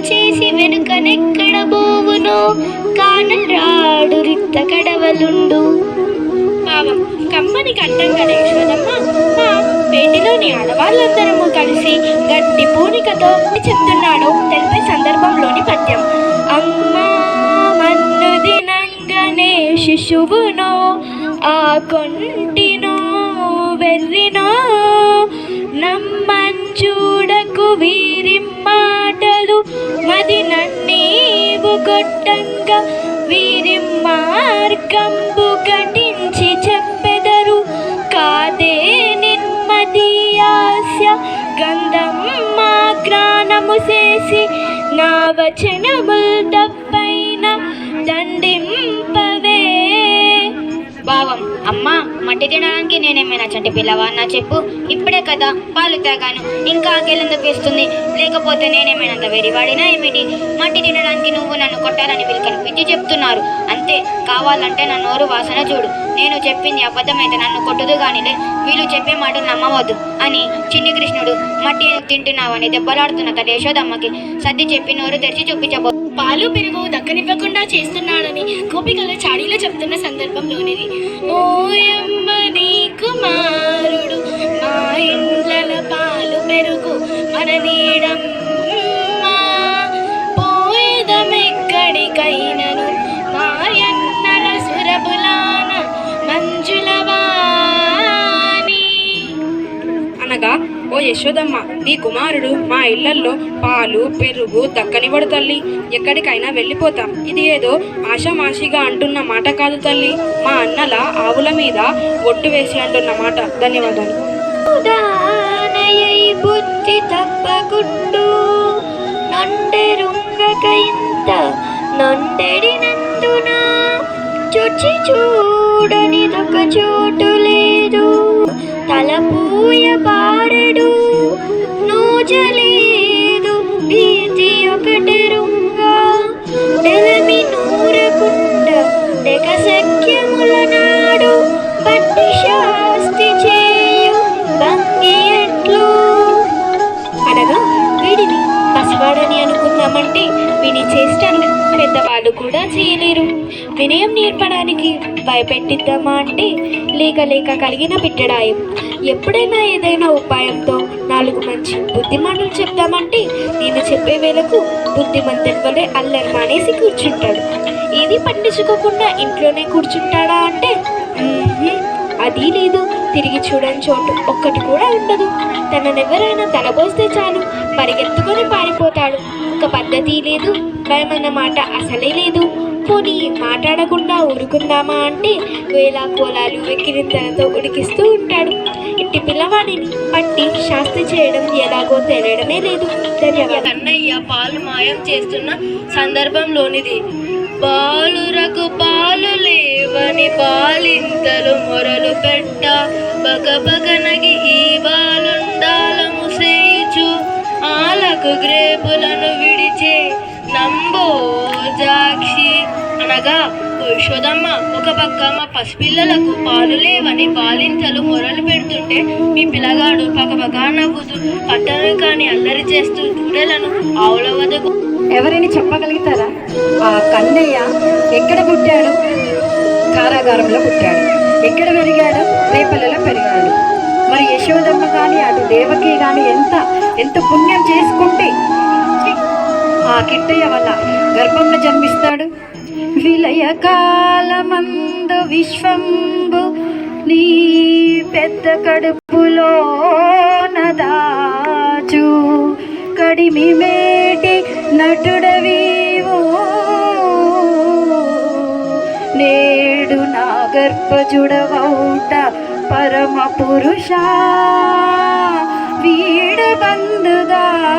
చేసి వెనుకనెక్కడ బోవునో కానరాడు రిత్త కడవలుండు. పావం కమ్మని కంఠం గల యశోదమ్మ మా పేటిలోని ఆడవాళ్ళందరము కలిసి గట్టి పూనికతో చెప్తున్నాడు తెలిపే సందర్భంలోని పద్యం. అమ్మా మన్ను దినంగనే శిశువునో ఆ కొంటినో వెర్రినో నమ్మంచూడకు వీరి మాటలు మది నన్నీవు గొట్టంగా వీరి మార్గంబు ఘటించి చెప్పెదరు కాదే నిర్మతి ఆస్య గంధం మా గ్రానము చేసి నా వచనముల్ తప్పైన దండింపవే. భావం అమ్మా మట్టి తినడానికి నేనేమైనా చంటి పిల్లవా అన్నా చెప్పు. ఇప్పుడే కదా పాలు తాగాను, ఇంకా ఆకేళ్ళెందుకు వేస్తుంది? లేకపోతే నేనేమైనంత వెరివాడినా ఏమిటి? మట్టి తినడానికి నువ్వు నన్ను కొట్టాలని వీళ్ళు కనిపించి చెప్తున్నారు అంతే. కావాలంటే నా నోరు వాసన చూడు. నేను చెప్పింది అబద్ధమైతే నన్ను కొట్టుదు కానిలే, వీళ్ళు చెప్పే మాటలు నమ్మవద్దు అని చిన్ని కృష్ణుడు మట్టి తింటున్నావని దెబ్బలాడుతున్న తన యశోదమ్మకి సర్ది చెప్పి నోరు తెరిచి చూపించబో. పాలు పెరుగు దక్కనివ్వకుండా చేస్తున్నాడని గోపికల చాడీలో చెప్తున్న సందర్భంలోనిది. ఓయమ్మ నీ కుమారుడు మా ఇండ్ల పాలు పెరుగు మన నీడమ్మా పోయేదమెక్కడికైనను మాయన్నల సురబులాన మంజులవాణి అనగా, ఓ యశోదమ్మ నీ కుమారుడు మా ఇళ్లల్లో పాలు పెరుగు దక్కనివ్వడు తల్లి. ఎక్కడికైనా వెళ్ళిపోతాం. ఇది ఏదో ఆషామాషిగా అంటున్న మాట కాదు తల్లి. మా అన్నల ఆవుల మీద ఒట్టు వేసి అంటున్న మాట. ధన్యవాదాలు. బుద్ధి తప్పకుండు నొండెరుంగకయింత నొండెడినందున చుచి చూడనిదొక చోటు లేదు తలపూయ బారెడు నూజలేదు భీతి ఒకటెరుంగా నెలమి నూరకుండ డెక సఖ్యముల నాడు బట్టి శాస్తి చేయు భంగి ఎట్లు. అనగా వీడిని పసివాడని అనుకున్నామంటే వీని చేష్టను పెద్దవాళ్ళు కూడా చేయలేరు. వినయం నేర్పడానికి భయపెట్టిద్దామా అంటే లేక లేక కలిగిన బిడ్డడాయం. ఎప్పుడైనా ఏదైనా ఉపాయంతో 4 మంచి బుద్ధిమానులు చెప్దామంటే నేను చెప్పే వేళకు బుద్ధిమంతుని వలె అల్లరి మానేసి కూర్చుంటాడు. ఏది పట్టించుకోకుండా ఇంట్లోనే కూర్చుంటాడా అంటే అది లేదు. తిరిగి చూడని చోటు ఒక్కటి కూడా ఉండదు. తననెవరైనా తలబోస్తే చాలు పరిగెత్తుకొని పారిపోతాడు. ఒక పద్ధతి లేదు, భయమన్న మాట అసలే లేదు. పోనీ మాట్లాడకుండా ఊరుకుందామా అంటే వేలా కోలాలు వెక్కిరింతలతో ఉడికిస్తూ ఉంటాడు. ఇట్టి పిల్లవాడిని పట్టి శాస్తి చేయడం ఎలాగో తెలియడమే లేదు. ధన్యవాదాలు. అన్నయ్య పాలు మాయం చేస్తున్న సందర్భంలోనిది. బాలురకు పాలు లేవని బాలింతలు మొరలు పెట్ట బగబగనగి ఈ బాలుండాలము సేయచు ఆలకు గ్రేపులను విడిచే నంబో జాక్షి. అనగా యశోదమ్మ ఒక పక్క మా పసిపిల్లలకు పాలు లేవని బాలింతలు మొరలు పెడుతుంటే మీ పిల్లగాడు పక్కపక్క నవ్వుతూ పట్టను కాని అల్లరి చేస్తూ దూడలను ఆవుల వద్దకు. ఎవరైనా చెప్పగలుగుతారా? ఆ కన్నయ్య ఎక్కడ పుట్టాడు? కారాగారంలో పుట్టాడు. ఎక్కడ పెరిగాడు? రేపల్లెలో పెరిగాడు. మరి యశోదమ్మ కానీ అటు దేవకి కానీ ఎంత పుణ్యం చేసుకుంటే ఆ కిట్టయ్య వల్ల గర్భంలో జన్మిస్తాడు. విలయ కాలమందు విశ్వంబు నీ పెద్ద కడుపులో నదాచు కడిమి మేటి నటుడవీవు నేడు నా గర్భజుడవౌట పరమ పురుష వీడ బంధుదాదే.